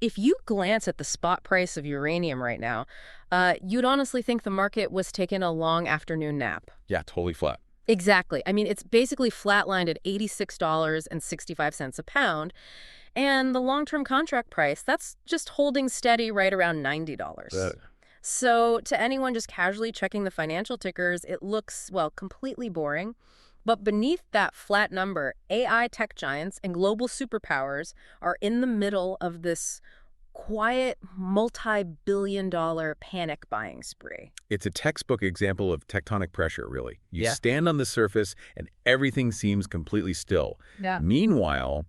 If you glance at the spot price of uranium right now, you'd honestly think the market was taking a long afternoon nap. Yeah, totally flat. Exactly. I mean, it's basically flatlined at $86.65 a pound, and the long-term contract price, that's just holding steady right around $90. So to anyone just casually checking the financial tickers, it looks, well, completely boring. But beneath that flat number, AI tech giants and global superpowers are in the middle of this quiet, multi-billion-dollar panic buying spree. It's a textbook example of tectonic pressure, really. You Yeah. stand on the surface and everything seems completely still. Yeah. Meanwhile,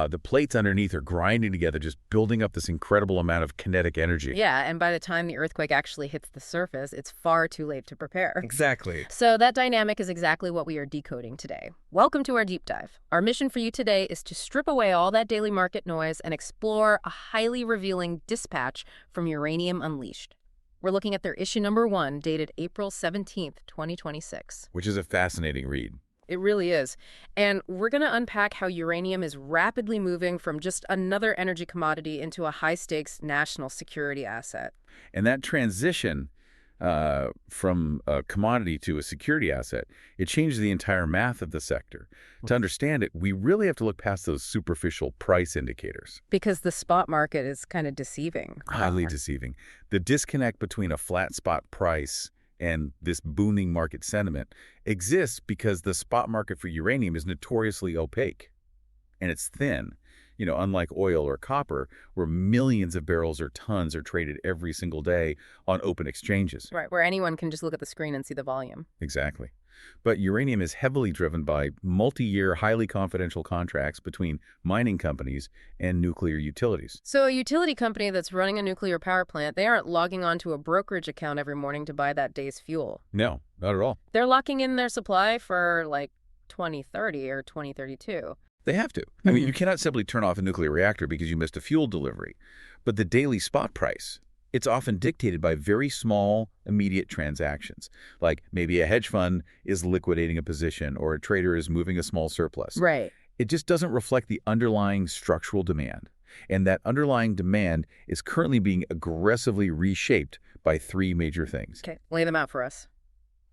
the plates underneath are grinding together, just building up this incredible amount of kinetic energy. Yeah, and by the time the earthquake actually hits the surface, it's far too late to prepare. Exactly. So that dynamic is exactly what we are decoding today. Welcome to our deep dive. Our mission for you today is to strip away all that daily market noise and explore a highly revealing dispatch from Uranium Unleashed. We're looking at their issue number 1, dated April 17th, 2026. Which is a fascinating read. It really is. And we're going to unpack how uranium is rapidly moving from just another energy commodity into a high-stakes national security asset. And that transition from a commodity to a security asset, it changed the entire math of the sector. To understand it, we really have to look past those superficial price indicators. Because the spot market is kind of deceiving. Highly deceiving. The disconnect between a flat spot price and this booming market sentiment exists because the spot market for uranium is notoriously opaque. And it's thin. You know, unlike oil or copper, where millions of barrels or tons are traded every single day on open exchanges. Right, where anyone can just look at the screen and see the volume. Exactly. But uranium is heavily driven by multi-year, highly confidential contracts between mining companies and nuclear utilities. So a utility company that's running a nuclear power plant, they aren't logging onto a brokerage account every morning to buy that day's fuel. No, not at all. They're locking in their supply for like 2030 or 2032. They have to. I mean, you cannot simply turn off a nuclear reactor because you missed a fuel delivery. But the daily spot price, it's often dictated by very small, immediate transactions. Like maybe a hedge fund is liquidating a position or a trader is moving a small surplus. Right. It just doesn't reflect the underlying structural demand. And that underlying demand is currently being aggressively reshaped by 3 major things. Okay, lay them out for us.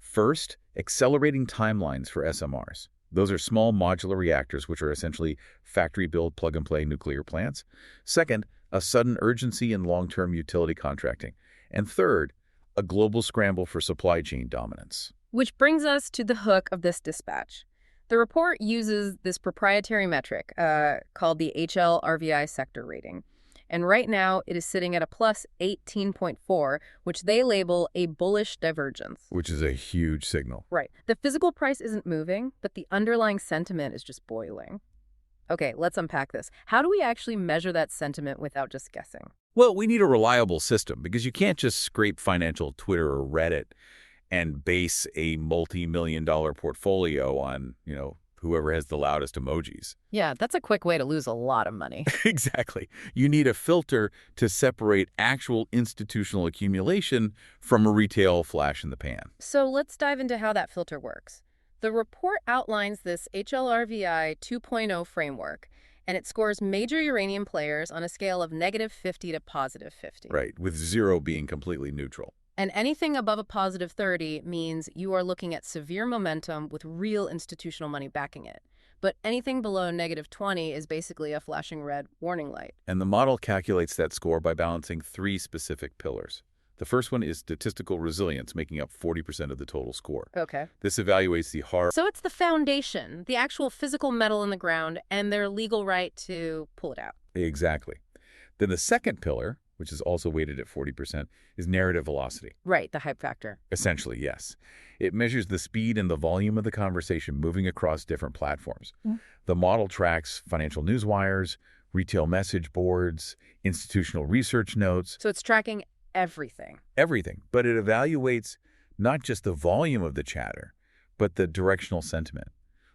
First, accelerating timelines for SMRs. Those are small modular reactors, which are essentially factory-built plug-and-play nuclear plants. Second, a sudden urgency in long-term utility contracting. And third, a global scramble for supply chain dominance. Which brings us to the hook of this dispatch. The report uses this proprietary metric called the HLRVI sector rating. And right now, it is sitting at a plus 18.4, which they label a bullish divergence. Which is a huge signal. Right. The physical price isn't moving, but the underlying sentiment is just boiling. Okay, let's unpack this. How do we actually measure that sentiment without just guessing? Well, we need a reliable system because you can't just scrape financial Twitter or Reddit and base a multi-million-dollar portfolio on, whoever has the loudest emojis. Yeah, that's a quick way to lose a lot of money. Exactly. You need a filter to separate actual institutional accumulation from a retail flash in the pan. So let's dive into how that filter works. The report outlines this HLRVI 2.0 framework, and it scores major uranium players on a scale of -50 to +50. Right, with 0 being completely neutral. And anything above a +30 means you are looking at severe momentum with real institutional money backing it. But anything below -20 is basically a flashing red warning light. And the model calculates that score by balancing 3 specific pillars. The first one is statistical resilience, making up 40% of the total score. Okay. This evaluates the hard... So it's the foundation, the actual physical metal in the ground, and their legal right to pull it out. Exactly. Then the second pillar, which is also weighted at 40%, is narrative velocity. Right, the hype factor. Essentially, yes. It measures the speed and the volume of the conversation moving across different platforms. The model tracks financial news wires, retail message boards, institutional research notes. So it's tracking everything. Everything. But it evaluates not just the volume of the chatter, but the directional sentiment.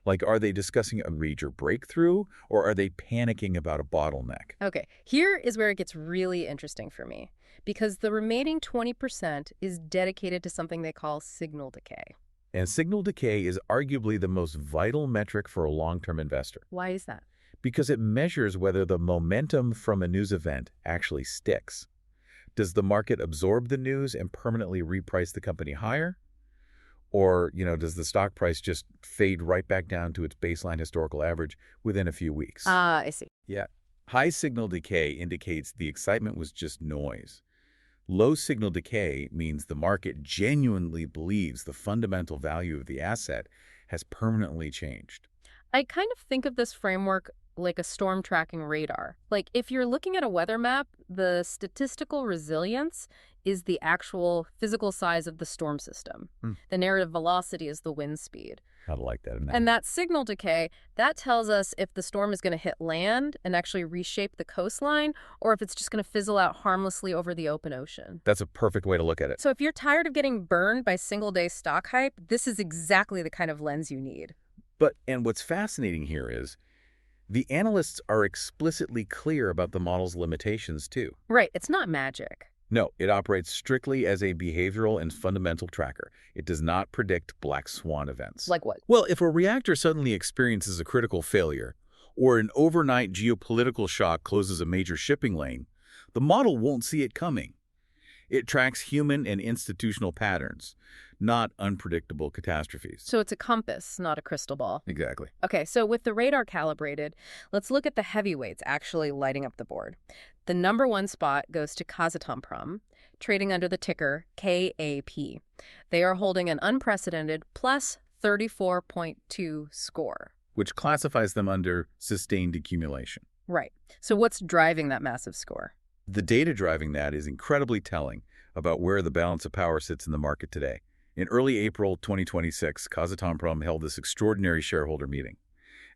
Like, are they discussing a major breakthrough, or are they panicking about a bottleneck? Okay, here is where it gets really interesting for me, because the remaining 20% is dedicated to something they call signal decay. And signal decay is arguably the most vital metric for a long-term investor. Why is that? Because it measures whether the momentum from a news event actually sticks. Does the market absorb the news and permanently reprice the company higher? Or, does the stock price just fade right back down to its baseline historical average within a few weeks? Ah, I see. Yeah. High signal decay indicates the excitement was just noise. Low signal decay means the market genuinely believes the fundamental value of the asset has permanently changed. I kind of think of this framework like a storm tracking radar. Like if you're looking at a weather map, the statistical resilience is the actual physical size of the storm system. The narrative velocity is the wind speed. I like that. And that signal decay, that tells us if the storm is going to hit land and actually reshape the coastline, or if it's just going to fizzle out harmlessly over the open ocean. That's a perfect way to look at it. So if you're tired of getting burned by single-day stock hype, this is exactly the kind of lens you need. And what's fascinating here is the analysts are explicitly clear about the model's limitations, too. Right. It's not magic. No, it operates strictly as a behavioral and fundamental tracker. It does not predict black swan events. Like what? Well, if a reactor suddenly experiences a critical failure, or an overnight geopolitical shock closes a major shipping lane, the model won't see it coming. It tracks human and institutional patterns, not unpredictable catastrophes. So it's a compass, not a crystal ball. Exactly. Okay, so with the radar calibrated, let's look at the heavyweights actually lighting up the board. The number one spot goes to Kazatomprom, trading under the ticker KAP. They are holding an unprecedented plus 34.2 score. Which classifies them under sustained accumulation. Right. So what's driving that massive score? The data driving that is incredibly telling about where the balance of power sits in the market today. In early April 2026, Kazatomprom held this extraordinary shareholder meeting,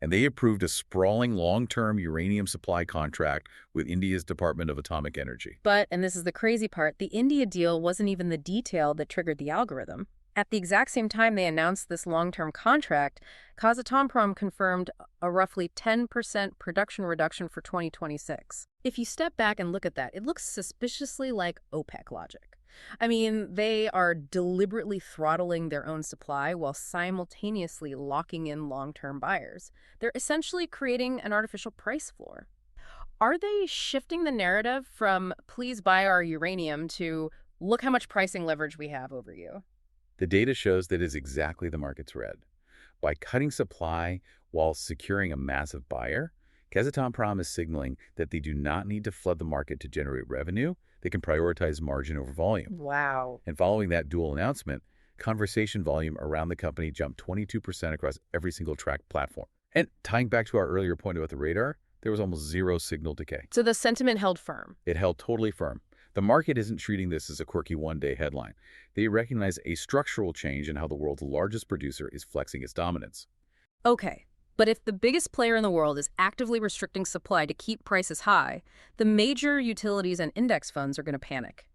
and they approved a sprawling long-term uranium supply contract with India's Department of Atomic Energy. But, and this is the crazy part, the India deal wasn't even the detail that triggered the algorithm. At the exact same time they announced this long-term contract, Kazatomprom confirmed a roughly 10% production reduction for 2026. If you step back and look at that, it looks suspiciously like OPEC logic. I mean, they are deliberately throttling their own supply while simultaneously locking in long-term buyers. They're essentially creating an artificial price floor. Are they shifting the narrative from please buy our uranium to look how much pricing leverage we have over you? The data shows that is exactly the market's read. By cutting supply while securing a massive buyer, Kazatomprom is signaling that they do not need to flood the market to generate revenue. They can prioritize margin over volume. Wow. And following that dual announcement, conversation volume around the company jumped 22% across every single track platform. And tying back to our earlier point about the radar, there was almost zero signal decay. So the sentiment held firm. It held totally firm. The market isn't treating this as a quirky one-day headline. They recognize a structural change in how the world's largest producer is flexing its dominance. Okay, but if the biggest player in the world is actively restricting supply to keep prices high, the major utilities and index funds are going to panic.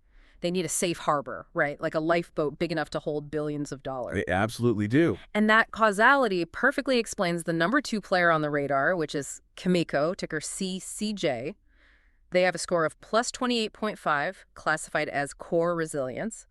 They need a safe harbor, right? Like a lifeboat big enough to hold billions of dollars. They absolutely do. And that causality perfectly explains the number two player on the radar, which is Cameco, ticker CCJ. They have a score of plus 28.5, classified as core resilience.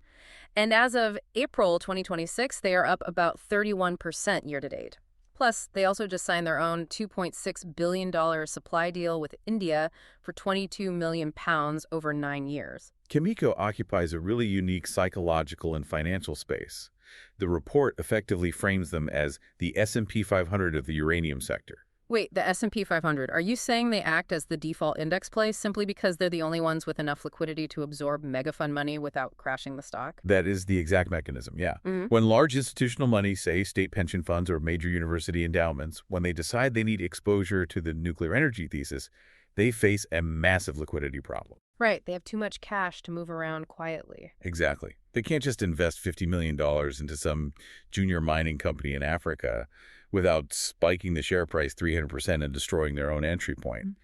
And as of April 2026, they are up about 31% year-to-date. Plus, they also just signed their own $2.6 billion supply deal with India for 22 million pounds over 9 years. Cameco occupies a really unique psychological and financial space. The report effectively frames them as the S&P 500 of the uranium sector. Wait, the S&P 500, are you saying they act as the default index play simply because they're the only ones with enough liquidity to absorb mega fund money without crashing the stock? That is the exact mechanism, yeah. When large institutional money, say state pension funds or major university endowments, when they decide they need exposure to the nuclear energy thesis, they face a massive liquidity problem. Right, they have too much cash to move around quietly. Exactly. They can't just invest $50 million into some junior mining company in Africa without spiking the share price 300% and destroying their own entry point.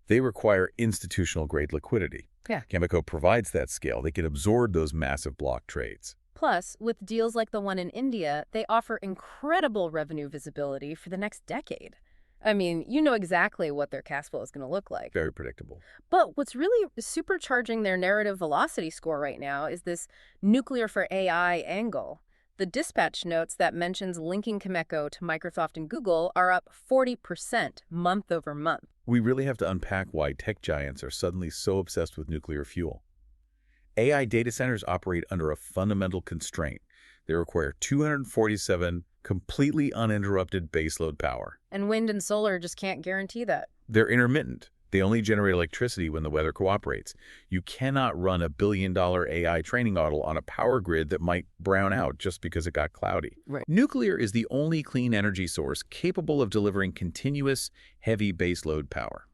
They require institutional-grade liquidity. Yeah. Cameco provides that scale. They can absorb those massive block trades. Plus, with deals like the one in India, they offer incredible revenue visibility for the next decade. I mean, you know exactly what their cash flow is going to look like. Very predictable. But what's really supercharging their narrative velocity score right now is this nuclear for AI angle. The dispatch notes that mentions linking Cameco to Microsoft and Google are up 40% month over month. We really have to unpack why tech giants are suddenly so obsessed with nuclear fuel. AI data centers operate under a fundamental constraint. They require 247 completely uninterrupted baseload power. And wind and solar just can't guarantee that. They're intermittent. They only generate electricity when the weather cooperates. You cannot run a billion-dollar AI training model on a power grid that might brown out just because it got cloudy. Right. Nuclear is the only clean energy source capable of delivering continuous, heavy baseload power.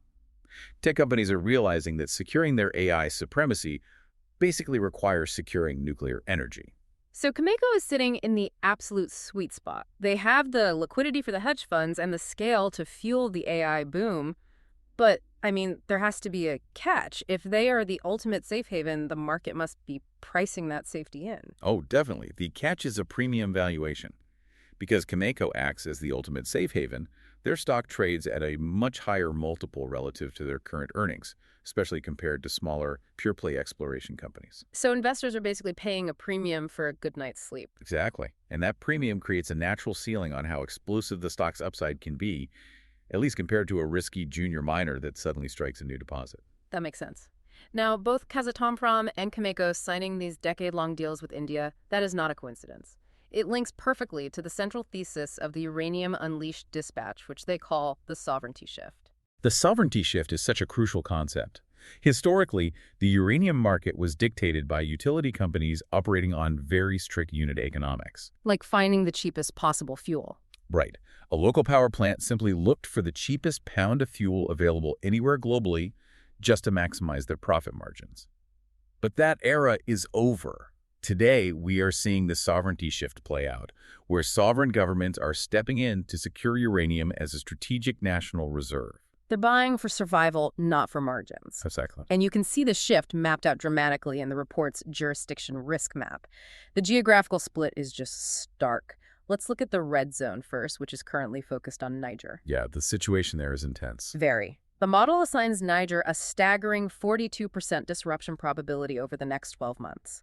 Tech companies are realizing that securing their AI supremacy basically requires securing nuclear energy. So Cameco is sitting in the absolute sweet spot. They have the liquidity for the hedge funds and the scale to fuel the AI boom. But, I mean, there has to be a catch. If they are the ultimate safe haven, the market must be pricing that safety in. Oh, definitely. The catch is a premium valuation. Because Cameco acts as the ultimate safe haven, their stock trades at a much higher multiple relative to their current earnings, especially compared to smaller, pure-play exploration companies. So investors are basically paying a premium for a good night's sleep. Exactly. And that premium creates a natural ceiling on how explosive the stock's upside can be, at least compared to a risky junior miner that suddenly strikes a new deposit. That makes sense. Now, both Kazatomprom and Cameco signing these decade-long deals with India, that is not a coincidence. It links perfectly to the central thesis of the Uranium Unleashed dispatch, which they call the sovereignty shift. The sovereignty shift is such a crucial concept. Historically, the uranium market was dictated by utility companies operating on very strict unit economics. Like finding the cheapest possible fuel. Right. A local power plant simply looked for the cheapest pound of fuel available anywhere globally just to maximize their profit margins. But that era is over. Today, we are seeing the sovereignty shift play out, where sovereign governments are stepping in to secure uranium as a strategic national reserve. They're buying for survival, not for margins. Exactly. And you can see the shift mapped out dramatically in the report's jurisdiction risk map. The geographical split is just stark. Let's look at the red zone first, which is currently focused on Niger. Yeah, the situation there is intense. Very. The model assigns Niger a staggering 42% disruption probability over the next 12 months.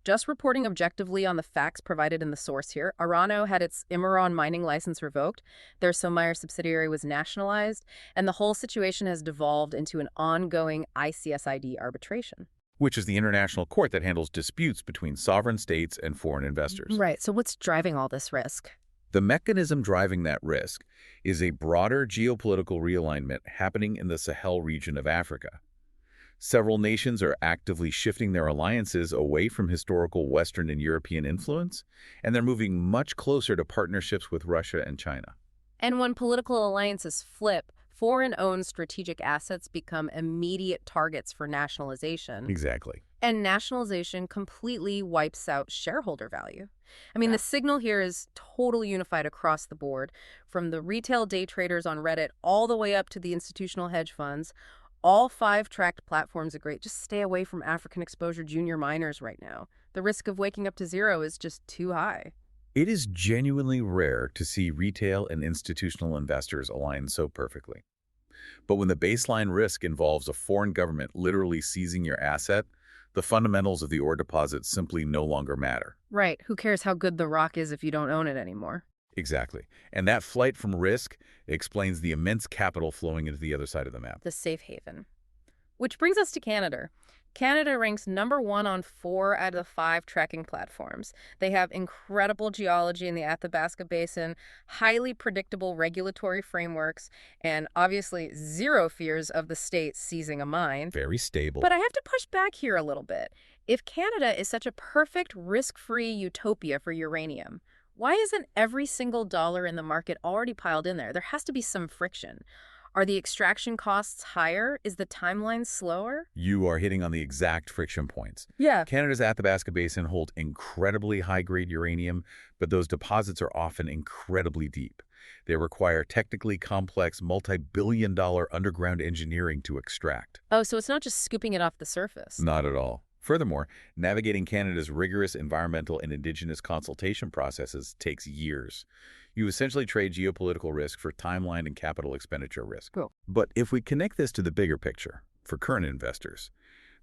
Just reporting objectively on the facts provided in the source here, Orano had its Imeron mining license revoked, their Somair subsidiary was nationalized, and the whole situation has devolved into an ongoing ICSID arbitration. Which is the international court that handles disputes between sovereign states and foreign investors. Right, so what's driving all this risk? The mechanism driving that risk is a broader geopolitical realignment happening in the Sahel region of Africa. Several nations are actively shifting their alliances away from historical Western and European influence, and they're moving much closer to partnerships with Russia and China. And when political alliances flip, foreign-owned strategic assets become immediate targets for nationalization. Exactly. And nationalization completely wipes out shareholder value. I mean, the signal here is totally unified across the board, from the retail day traders on Reddit all the way up to the institutional hedge funds. All 5 tracked platforms agree. Just stay away from African exposure junior miners right now. The risk of waking up to zero is just too high. It is genuinely rare to see retail and institutional investors align so perfectly. But when the baseline risk involves a foreign government literally seizing your asset, the fundamentals of the ore deposit simply no longer matter. Right. Who cares how good the rock is if you don't own it anymore? Exactly. And that flight from risk explains the immense capital flowing into the other side of the map. The safe haven. Which brings us to Canada. Canada ranks #1 on 4 out of the 5 tracking platforms. They have incredible geology in the Athabasca Basin, highly predictable regulatory frameworks, and obviously zero fears of the state seizing a mine. Very stable. But I have to push back here a little bit. If Canada is such a perfect risk-free utopia for uranium, why isn't every single dollar in the market already piled in there? There has to be some friction. Are the extraction costs higher? Is the timeline slower? You are hitting on the exact friction points. Yeah. Canada's Athabasca Basin hold incredibly high-grade uranium, but those deposits are often incredibly deep. They require technically complex, multi-billion-dollar underground engineering to extract. Oh, so it's not just scooping it off the surface. Not at all. Furthermore, navigating Canada's rigorous environmental and Indigenous consultation processes takes years. You essentially trade geopolitical risk for timeline and capital expenditure risk. Cool. But if we connect this to the bigger picture, for current investors,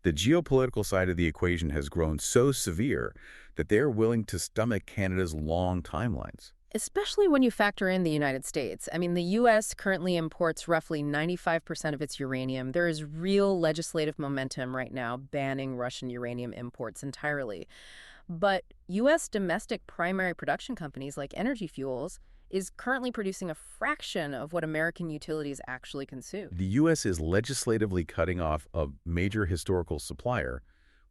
The geopolitical side of the equation has grown so severe that they're willing to stomach Canada's long timelines. Especially when you factor in the United States. I mean, the U.S. currently imports roughly 95% of its uranium. There is real legislative momentum right now banning Russian uranium imports entirely. But U.S. domestic primary production companies like Energy Fuels is currently producing a fraction of what American utilities actually consume. The U.S. is legislatively cutting off a major historical supplier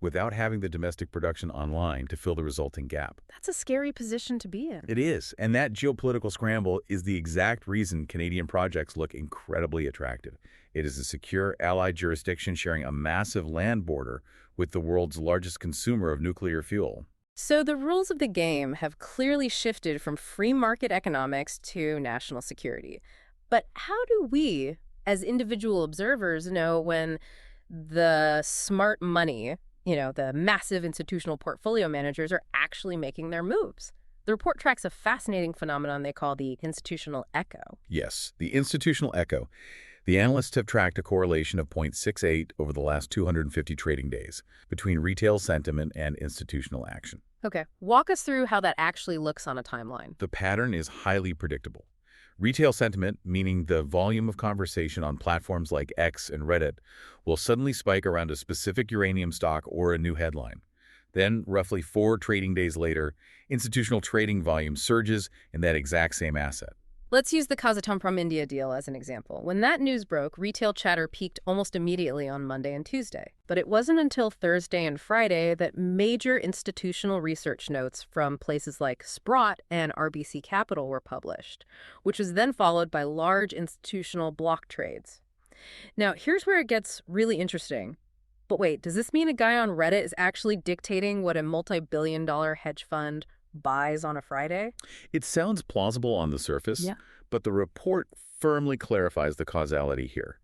without having the domestic production online to fill the resulting gap. That's a scary position to be in. It is, and that geopolitical scramble is the exact reason Canadian projects look incredibly attractive. It is a secure allied jurisdiction sharing a massive land border with the world's largest consumer of nuclear fuel. So the rules of the game have clearly shifted from free market economics to national security. But how do we, as individual observers, know when the smart money, the massive institutional portfolio managers, are actually making their moves? The report tracks a fascinating phenomenon they call the institutional echo. Yes, the institutional echo. The analysts have tracked a correlation of 0.68 over the last 250 trading days between retail sentiment and institutional action. Okay, walk us through how that actually looks on a timeline. The pattern is highly predictable. Retail sentiment, meaning the volume of conversation on platforms like X and Reddit, will suddenly spike around a specific uranium stock or a new headline. Then, roughly 4 trading days later, institutional trading volume surges in that exact same asset. Let's use the Kazatomprom India deal as an example. When that news broke, retail chatter peaked almost immediately on Monday and Tuesday. But it wasn't until Thursday and Friday that major institutional research notes from places like Sprott and RBC Capital were published, which was then followed by large institutional block trades. Now, here's where it gets really interesting. But wait, does this mean a guy on Reddit is actually dictating what a multi-billion-dollar hedge fund buys on a Friday? It sounds plausible on the surface, Yeah. but the report firmly clarifies the causality here.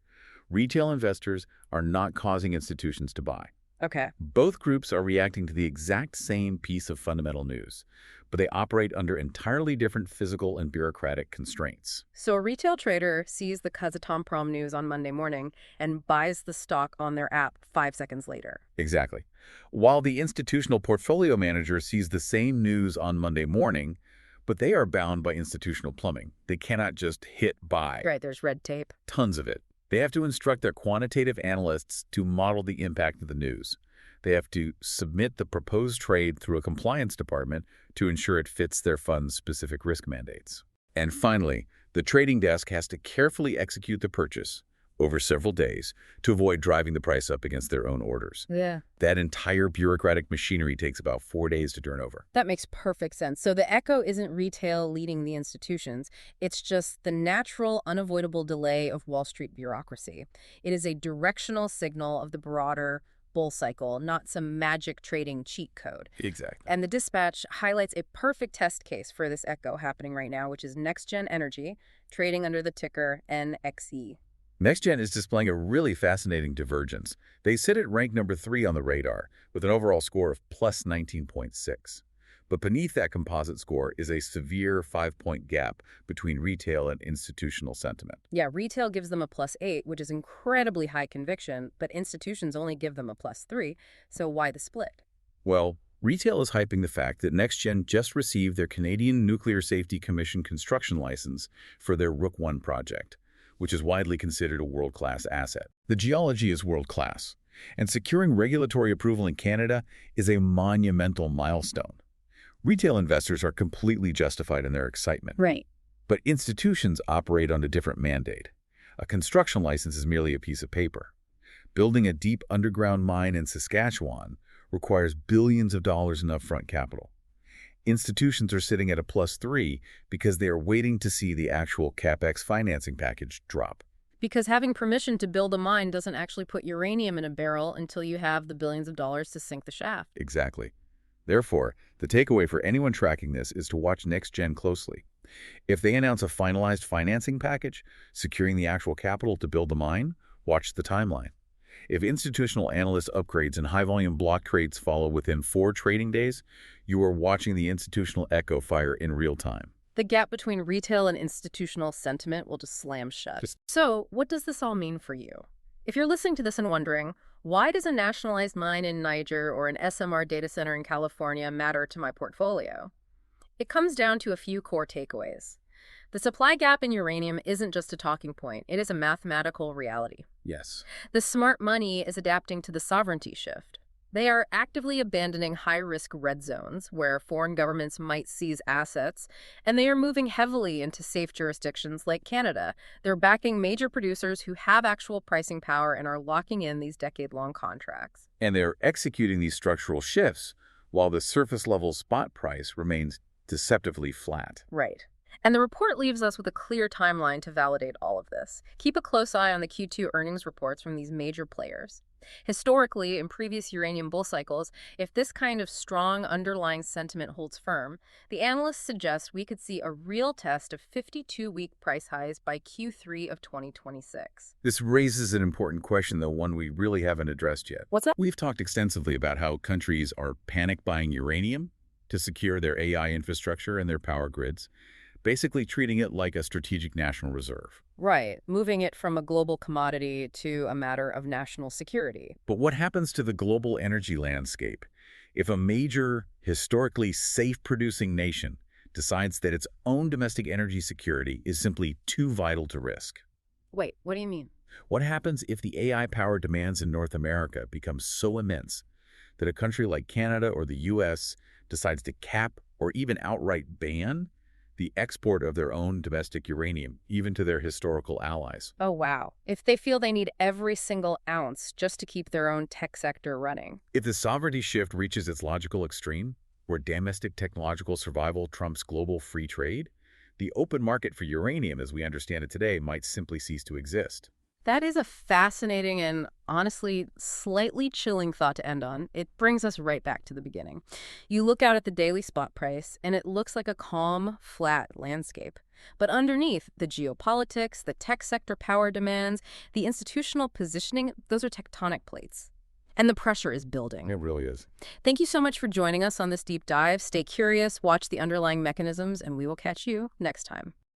Retail investors are not causing institutions to buy. Okay. Both groups are reacting to the exact same piece of fundamental news, but they operate under entirely different physical and bureaucratic constraints. So a retail trader sees the Kazatomprom news on Monday morning and buys the stock on their app 5 seconds later. Exactly. While the institutional portfolio manager sees the same news on Monday morning, but they are bound by institutional plumbing. They cannot just hit buy. Right, there's red tape. Tons of it. They have to instruct their quantitative analysts to model the impact of the news. They have to submit the proposed trade through a compliance department to ensure it fits their fund's specific risk mandates. And finally, the trading desk has to carefully execute the purchase over several days to avoid driving the price up against their own orders. Yeah. That entire bureaucratic machinery takes about 4 days to turn over. That makes perfect sense. So the echo isn't retail leading the institutions. It's just the natural, unavoidable delay of Wall Street bureaucracy. It is a directional signal of the broader bull cycle, not some magic trading cheat code. Exactly. And the dispatch highlights a perfect test case for this echo happening right now, which is NexGen Energy, trading under the ticker NXE. NexGen is displaying a really fascinating divergence. They sit at rank number 3 on the radar, with an overall score of plus 19.6. But beneath that composite score is a severe 5-point gap between retail and institutional sentiment. Yeah, retail gives them a +8, which is incredibly high conviction, but institutions only give them a +3, so why the split? Well, retail is hyping the fact that NexGen just received their Canadian Nuclear Safety Commission construction license for their Rook I project, which is widely considered a world-class asset. The geology is world-class, and securing regulatory approval in Canada is a monumental milestone. Retail investors are completely justified in their excitement. Right. But institutions operate on a different mandate. A construction license is merely a piece of paper. Building a deep underground mine in Saskatchewan requires billions of dollars in upfront capital. Institutions are sitting at a +3 because they are waiting to see the actual CapEx financing package drop. Because having permission to build a mine doesn't actually put uranium in a barrel until you have the billions of dollars to sink the shaft. Exactly. Therefore, the takeaway for anyone tracking this is to watch NexGen closely. If they announce a finalized financing package, securing the actual capital to build the mine, watch the timeline. If institutional analyst upgrades and high-volume block trades follow within 4 trading days, you are watching the institutional echo fire in real time. The gap between retail and institutional sentiment will just slam shut. So, what does this all mean for you? If you're listening to this and wondering, Why does a nationalized mine in Niger or an SMR data center in California matter to my portfolio? It comes down to a few core takeaways. The supply gap in uranium isn't just a talking point, it is a mathematical reality. Yes. The smart money is adapting to the sovereignty shift. They are actively abandoning high-risk red zones where foreign governments might seize assets, and they are moving heavily into safe jurisdictions like Canada. They're backing major producers who have actual pricing power and are locking in these decade-long contracts. And they're executing these structural shifts while the surface-level spot price remains deceptively flat. Right. And the report leaves us with a clear timeline to validate all of this. Keep a close eye on the Q2 earnings reports from these major players. Historically, in previous uranium bull cycles, if this kind of strong underlying sentiment holds firm, the analysts suggest we could see a real test of 52-week price highs by Q3 of 2026. This raises an important question, though, one we really haven't addressed yet. What's that? We've talked extensively about how countries are panic buying uranium to secure their AI infrastructure and their power grids, basically treating it like a strategic national reserve. Right, moving it from a global commodity to a matter of national security. But what happens to the global energy landscape if a major, historically safe-producing nation decides that its own domestic energy security is simply too vital to risk? Wait, what do you mean? What happens if the AI power demands in North America become so immense that a country like Canada or the U.S. decides to cap or even outright ban the export of their own domestic uranium, even to their historical allies? Oh, wow. If they feel they need every single ounce just to keep their own tech sector running. If the sovereignty shift reaches its logical extreme, where domestic technological survival trumps global free trade, the open market for uranium as we understand it today might simply cease to exist. That is a fascinating and honestly slightly chilling thought to end on. It brings us right back to the beginning. You look out at the daily spot price, and it looks like a calm, flat landscape. But underneath, the geopolitics, the tech sector power demands, the institutional positioning, those are tectonic plates. And the pressure is building. It really is. Thank you so much for joining us on this deep dive. Stay curious, watch the underlying mechanisms, and we will catch you next time.